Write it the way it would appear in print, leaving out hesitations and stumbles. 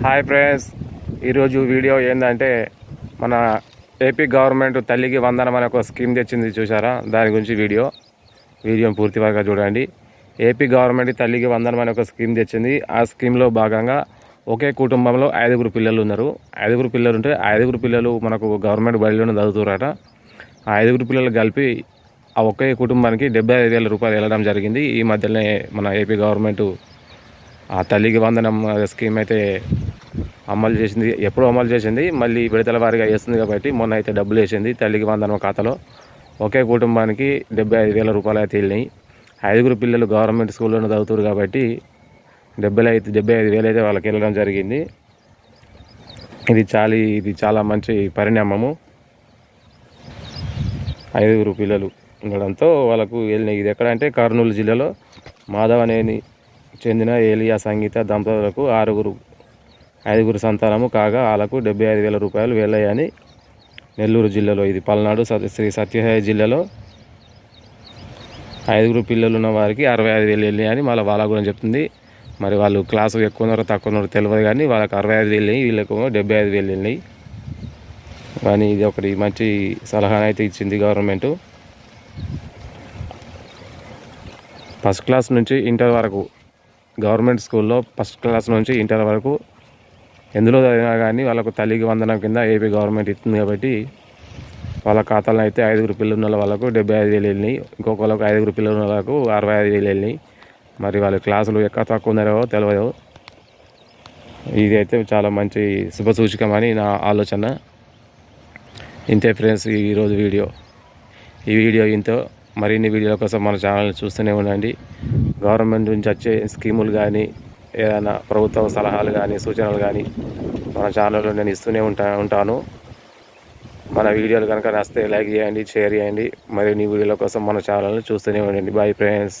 Hi friends, ఈరోజు video ఏంటంటే మన ఏపీ గవర్నమెంట్ తల్లికి వందనం అనే ఒక స్కీమ్ తెచ్చింది చూసారా. దాని గురించి వీడియో పూర్తి వరకు చూడండి. ఏపీ గవర్నమెంట్ తల్లికి వందనం అనే ఒక స్కీమ్ తెచ్చింది. ఆ స్కీమ్లో భాగంగా ఒకే కుటుంబంలో 5గురు పిల్లలు ఉన్నారు. 5గురు పిల్లలు ఉంటే 5గురు పిల్లలు మనకు గవర్నమెంట్ బడిలోనే చదువుతారట. ఆ 5గురు పిల్లలు కలిపి ఆ ఒకే కుటుంబానికి 75,000 రూపాయలు వెళ్ళడం జరిగింది. ఈ మధ్యలోనే మన ఏపీ గవర్నమెంట్ ఆ తల్లికి వందనం స్కీమ్ అయితే అమలు చేసింది. ఎప్పుడూ అమలు చేసింది, మళ్ళీ విడతల వారీగా వేస్తుంది. కాబట్టి మొన్న అయితే డబ్బులు వేసింది తల్లికి వందనం ఖాతాలో. ఒకే కుటుంబానికి 75,000 రూపాయలు అయితే వెళ్ళినాయి. 5గురు పిల్లలు గవర్నమెంట్ స్కూల్లోనే చదువుతారు కాబట్టి 75,000 అయితే వాళ్ళకి వెళ్ళడం జరిగింది. ఇది చాలా మంచి పరిణామము. 5గురు పిల్లలు ఉండడంతో వాళ్ళకు వెళ్ళినాయి. ఇది ఎక్కడంటే కర్నూలు జిల్లాలో మాధవనేని చెందిన ఏలియా సంగీత దంపతులకు 5గురు సంతానము కాగా వాళ్ళకు 75,000 రూపాయలు వెళ్ళాయని నెల్లూరు జిల్లాలో, ఇది పల్నాడు శ్రీ సత్యసాయి జిల్లాలో 5గురు పిల్లలు ఉన్న వారికి 65,000 వెళ్ళాయని మళ్ళీ వాళ్ళ గురించి చెప్తుంది. మరి వాళ్ళు క్లాసు ఎక్కువ ఉన్నారో తక్కువ ఉన్నారో తెలియదు, కానీ వాళ్ళకి 65,000 వెళ్ళినాయి, వీళ్ళకు 75,000 వెళ్ళినాయి. కానీ ఇది ఒకటి మంచి సలహానైతే ఇచ్చింది గవర్నమెంటు. ఫస్ట్ క్లాస్ నుంచి ఇంటర్ వరకు గవర్నమెంట్ స్కూల్లో ఫస్ట్ క్లాస్ నుంచి ఇంటర్ వరకు ఎందులో చదివినా కానీ వాళ్ళకు తల్లికి వందనం కింద ఏపీ గవర్నమెంట్ ఇస్తుంది. కాబట్టి వాళ్ళ ఖాతాలో అయితే 5గురు పిల్లలు ఉన్న వాళ్ళకు 75,000 వెళ్ళినాయి, ఇంకొకళ్ళకు 5గురు పిల్లలు ఉన్న వాళ్ళకు 65,000 వెళ్ళినాయి. మరి వాళ్ళ క్లాసులు ఎక్కడ తక్కువ ఉన్నారో తెలియదు. ఇది అయితే చాలా మంచి శుభసూచకమని నా ఆలోచన. ఇంతే ఫ్రెండ్స్ ఈరోజు ఈ వీడియో ఇంతో. మరిన్ని వీడియోల కోసం మన ఛానల్ని చూస్తూనే ఉండండి. గవర్నమెంట్ నుంచి వచ్చే స్కీములు కానీ, ఏదైనా ప్రభుత్వ సలహాలు కానీ, సూచనలు కానీ మన ఛానల్లో నేను ఇస్తూనే ఉంటాను. మన వీడియోలు కనుక నచ్చితే లైక్ చేయండి, షేర్ చేయండి. మరిన్ని వీడియోల కోసం మన ఛానల్ని చూస్తూనే ఉండండి. Bye friends.